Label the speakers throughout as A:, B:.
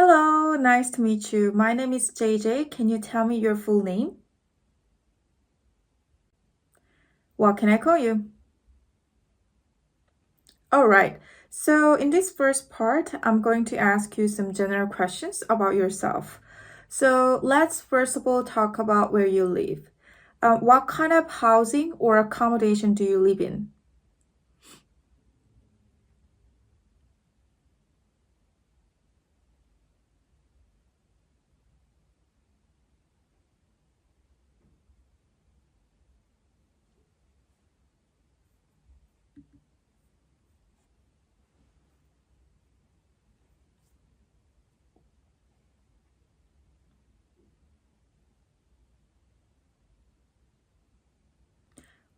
A: Hello, nice to meet you. My name is JJ. Can you tell me your full name? What can I call you? All right. So in this first part, I'm going to ask you some general questions about yourself. So let's first of all talk about where you live. What kind of housing or accommodation do you live in?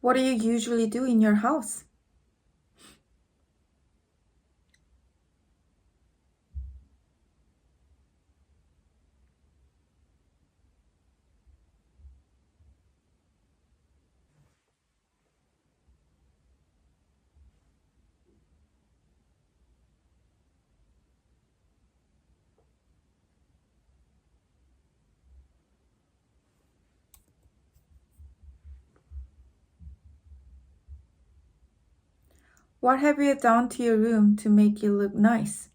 A: What do you usually do in your house? What have you done to your room to make it look nice?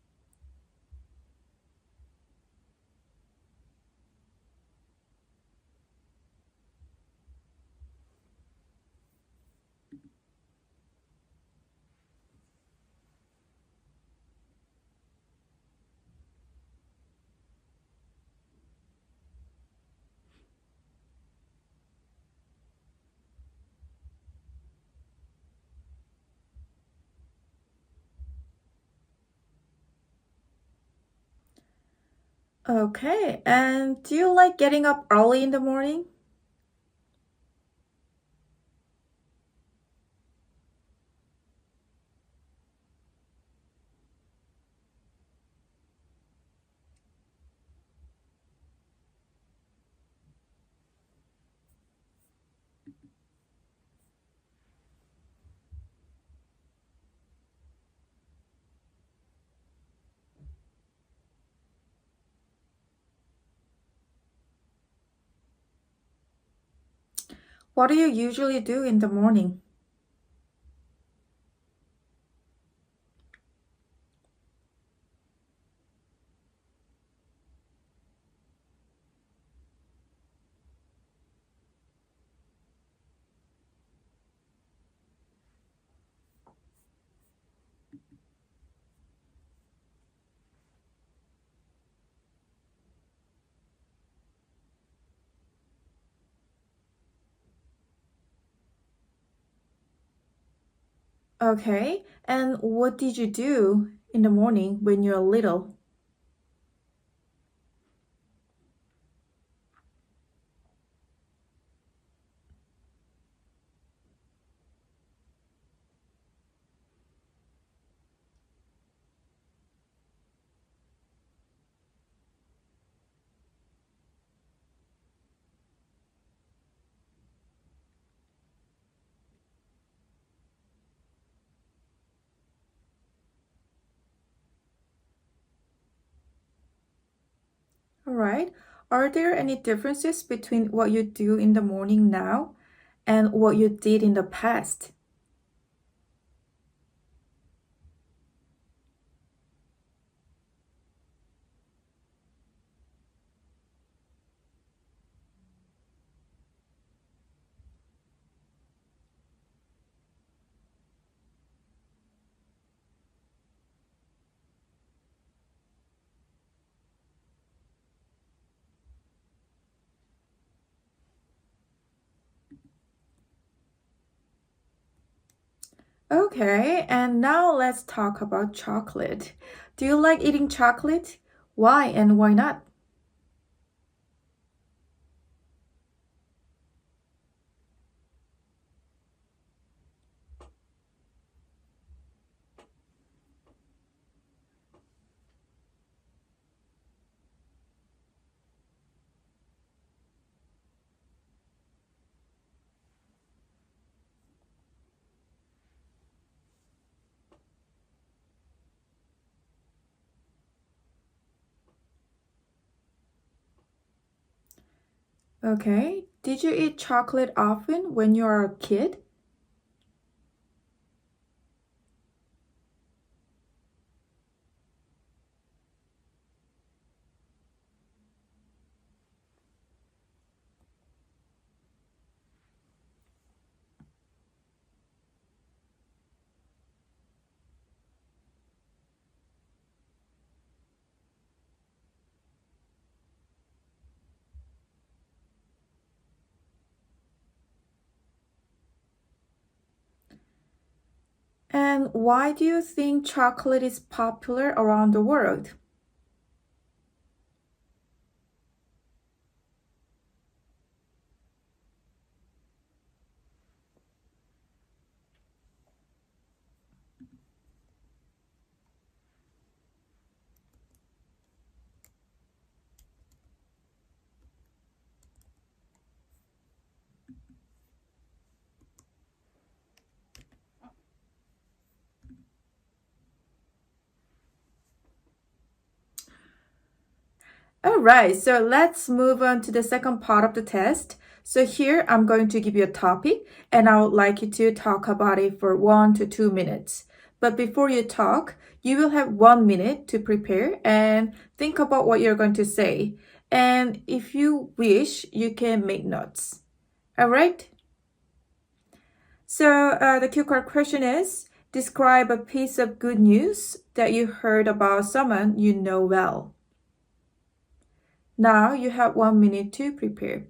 A: Okay, and do you like getting up early in the morning? What do you usually do in the morning? Okay, and what did you do in the morning when you're little? All right. Are there any differences between what you do in the morning now and what you did in the past? Okay, and now let's talk about chocolate. Do you like eating chocolate? Why and why not? Okay. Did you eat chocolate often when you were a kid? And why do you think chocolate is popular around the world? All right, so let's move on to the second part of the test. So here I'm going to give you a topic and I would like you to talk about it for 1 to 2 minutes. But before you talk, you will have 1 minute to prepare and think about what you're going to say. And if you wish, you can make notes. All right? So the cue card question is, describe a piece of good news that you heard about someone you know well. Now you have 1 minute to prepare.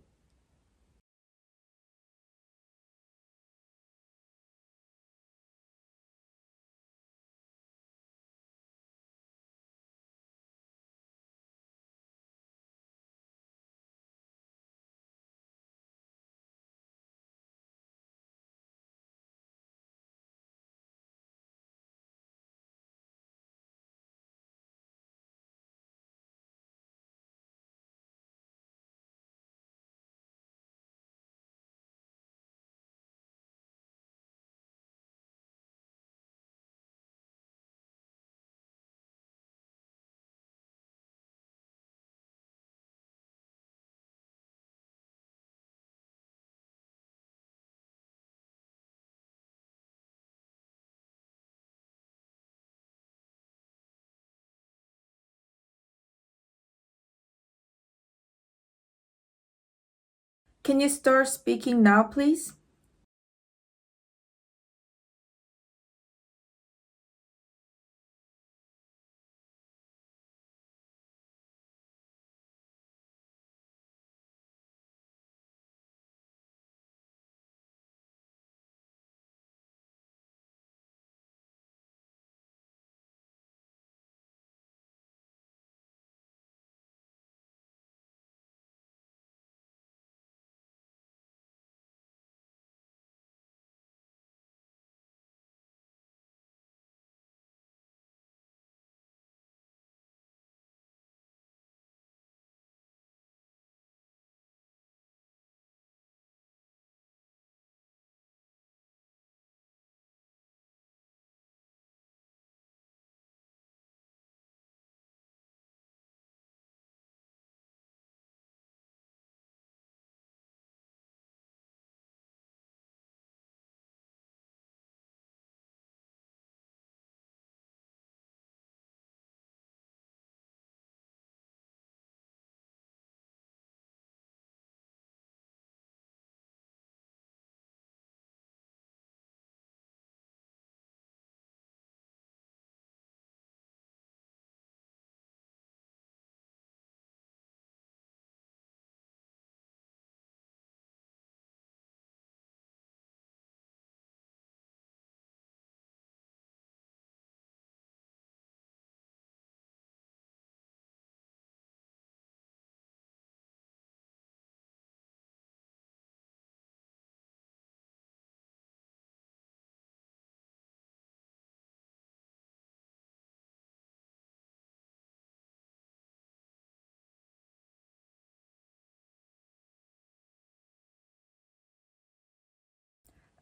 A: Can you start speaking now, please?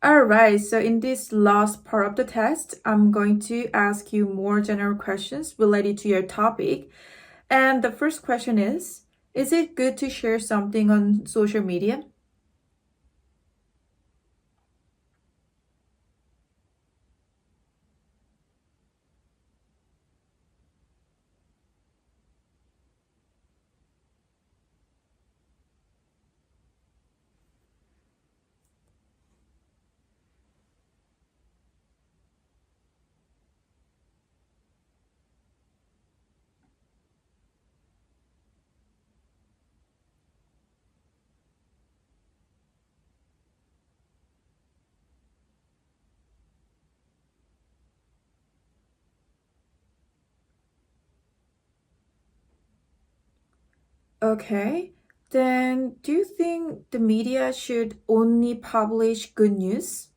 A: Alright, so in this last part of the test, I'm going to ask you more general questions related to your topic. And the first question is, Is it good to share something on social media? Okay. Then do you think the media should only publish good news?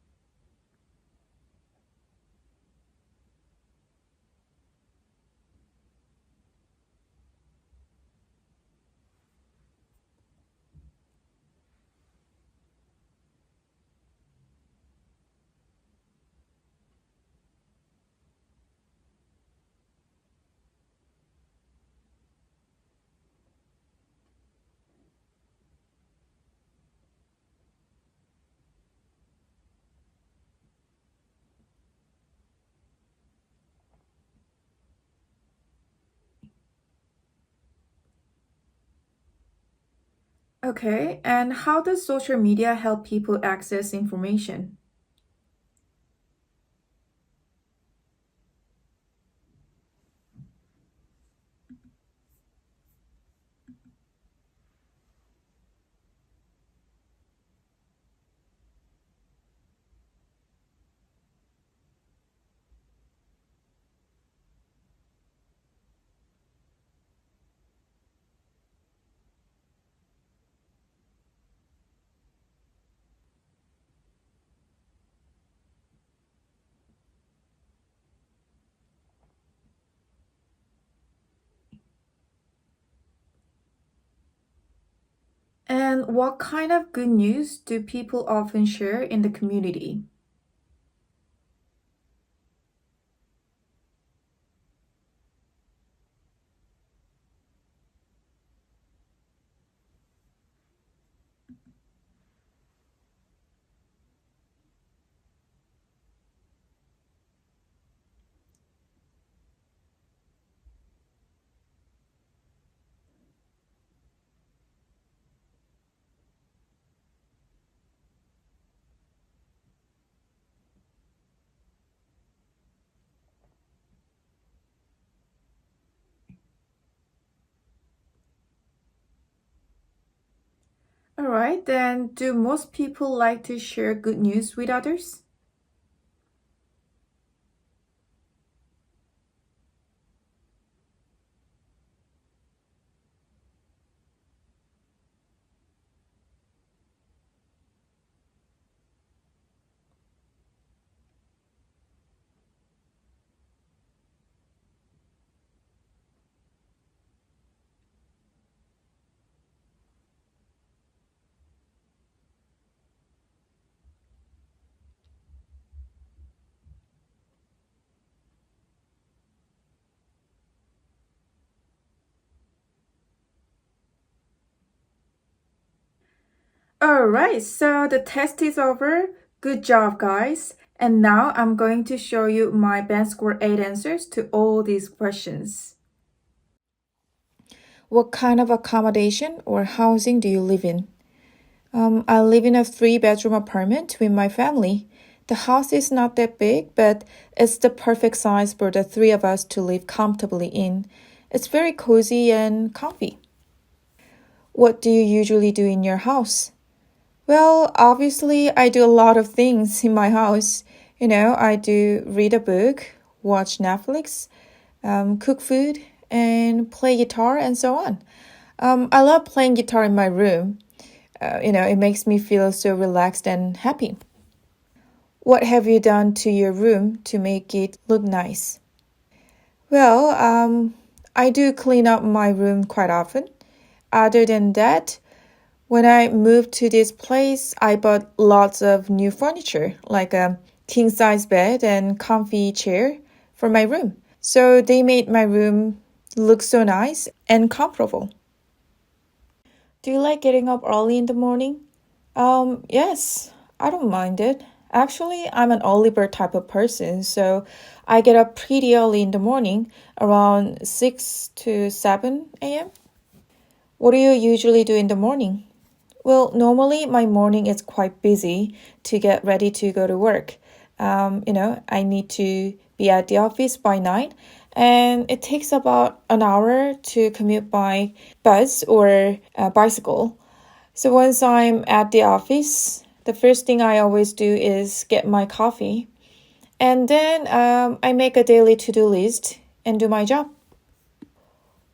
A: Okay. And how does social media help people access information? And what kind of good news do people often share in the community? All right, then do most people like to share good news with others? All right, so the test is over. Good job, guys. And now I'm going to show you my band score 8 answers to all these questions. What kind of accommodation or housing do you live in? I live in a 3-bedroom apartment with my family. The house is not that big, but it's the perfect size for the 3 of us to live comfortably in. It's very cozy and comfy. What do you usually do in your house? Well, obviously, I do a lot of things in my house. I do read a book, watch Netflix, cook food, and play guitar, and so on. I love playing guitar in my room. It makes me feel so relaxed and happy. What have you done to your room to make it look nice? Well, I do clean up my room quite often. Other than that, when I moved to this place, I bought lots of new furniture, like a king-size bed and comfy chair for my room. So they made my room look so nice and comfortable. Do you like getting up early in the morning? Yes, I don't mind it. Actually, I'm an early bird type of person, so I get up pretty early in the morning, around 6 to 7 a.m. What do you usually do in the morning? Well, normally my morning is quite busy to get ready to go to work. I need to be at the office by 9, and it takes about an hour to commute by bus or bicycle. So once I'm at the office, the first thing I always do is get my coffee. And then I make a daily to-do list and do my job.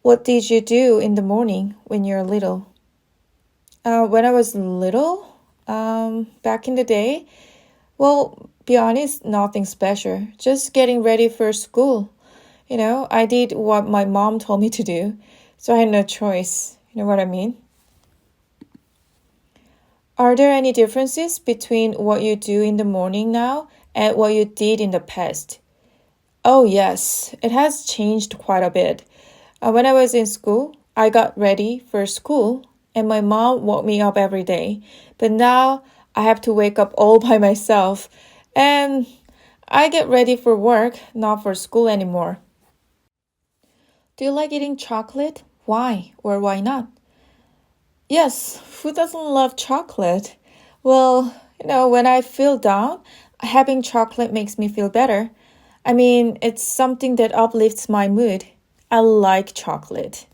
A: What did you do in the morning when you're little? When I was little, back in the day, well, be honest, nothing special. Just getting ready for school. I did what my mom told me to do, so I had no choice. You know what I mean? Are there any differences between what you do in the morning now and what you did in the past? Oh, yes, it has changed quite a bit. When I was in school, I got ready for school and my mom woke me up every day. But now I have to wake up all by myself and I get ready for work, not for school anymore. Do you like eating chocolate? Why or why not? Yes, who doesn't love chocolate? Well, when I feel down, having chocolate makes me feel better. I mean, it's something that uplifts my mood. I like chocolate.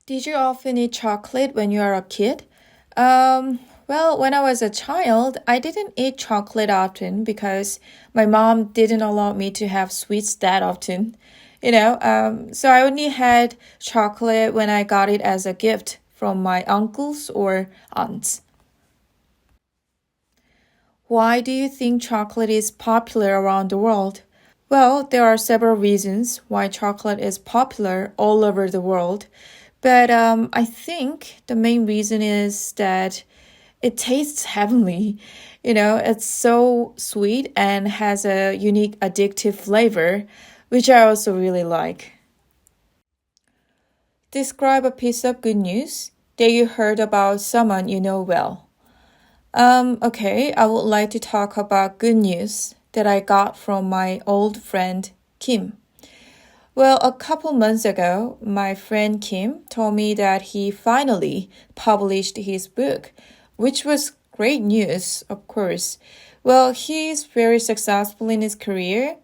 A: Did you often eat chocolate when you were a kid? Well, when I was a child, I didn't eat chocolate often because my mom didn't allow me to have sweets that often. So I only had chocolate when I got it as a gift from my uncles or aunts. Why do you think chocolate is popular around the world? Well, there are several reasons why chocolate is popular all over the world. But I think the main reason is that it tastes heavenly. It's so sweet and has a unique addictive flavor, which I also really like. Describe a piece of good news that you heard about someone you know well. Okay, I would like to talk about good news that I got from my old friend Kim. Well, a couple months ago, my friend Kim told me that he finally published his book, which was great news, of course. Well, he's very successful in his career.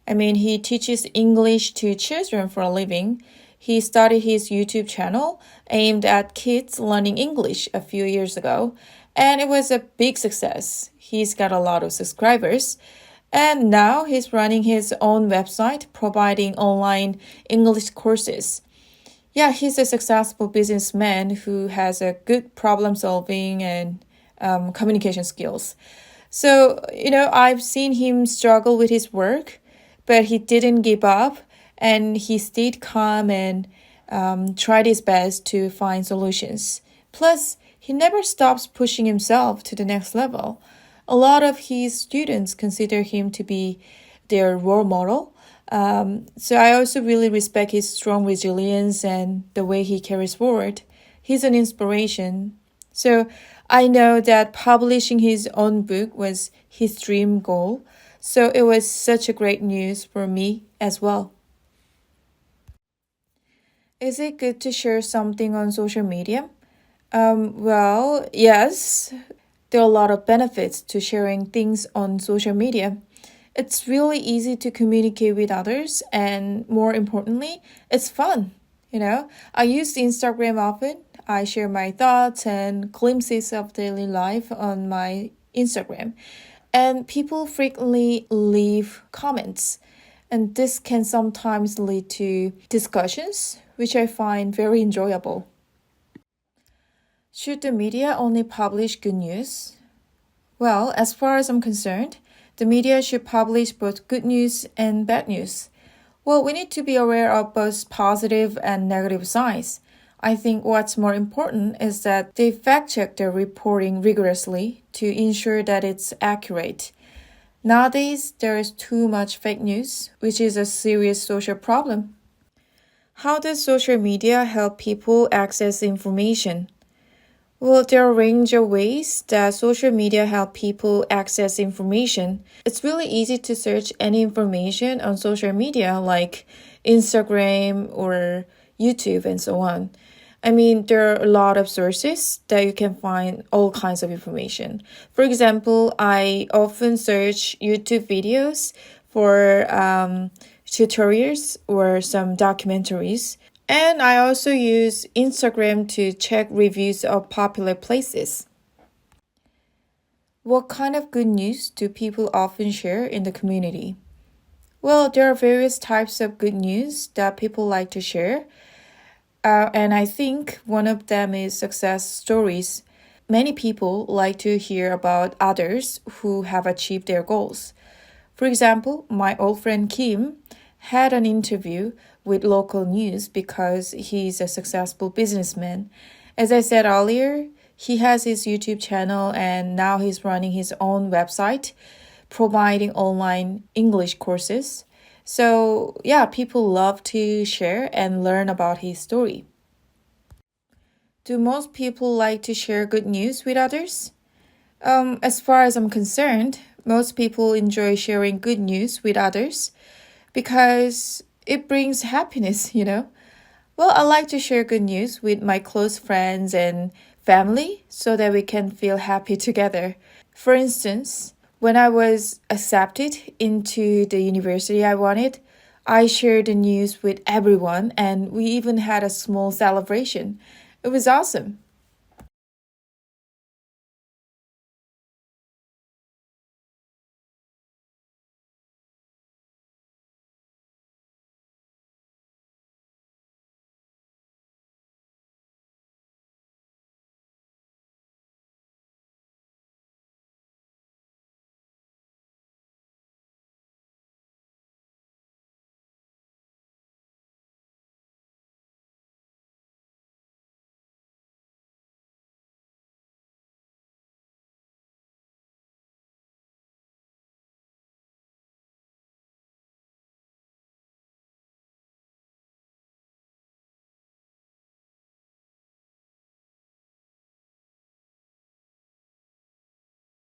A: I mean, he teaches English to children for a living. He started his YouTube channel aimed at kids learning English a few years ago, and it was a big success. He's got a lot of subscribers. And now he's running his own website, providing online English courses. Yeah, he's a successful businessman who has a good problem solving and communication skills. So, I've seen him struggle with his work, but he didn't give up and he stayed calm and tried his best to find solutions. Plus, he never stops pushing himself to the next level. A lot of his students consider him to be their role model. So I also really respect his strong resilience and the way he carries forward. He's an inspiration. So I know that publishing his own book was his dream goal. So it was such a great news for me as well. Is it good to share something on social media? Well, yes. There are a lot of benefits to sharing things on social media. It's really easy to communicate with others, and more importantly, it's fun. I use Instagram often. I share my thoughts and glimpses of daily life on my Instagram, and people frequently leave comments. And this can sometimes lead to discussions, which I find very enjoyable. Should the media only publish good news? Well, as far as I'm concerned, the media should publish both good news and bad news. Well, we need to be aware of both positive and negative sides. I think what's more important is that they fact check their reporting rigorously to ensure that it's accurate. Nowadays, there is too much fake news, which is a serious social problem. How does social media help people access information? Well, there are a range of ways that social media help people access information. It's really easy to search any information on social media like Instagram or YouTube and so on. I mean, there are a lot of sources that you can find all kinds of information. For example, I often search YouTube videos for tutorials or some documentaries. And I also use Instagram to check reviews of popular places. What kind of good news do people often share in the community? Well, there are various types of good news that people like to share. And I think one of them is success stories. Many people like to hear about others who have achieved their goals. For example, my old friend Kim had an interview with local news because he's a successful businessman. As I said earlier, he has his YouTube channel and now he's running his own website, providing online English courses. So, yeah, people love to share and learn about his story. Do most people like to share good news with others? As far as I'm concerned, most people enjoy sharing good news with others because it brings happiness, Well, I like to share good news with my close friends and family so that we can feel happy together. For instance, when I was accepted into the university I wanted, I shared the news with everyone and we even had a small celebration. It was awesome.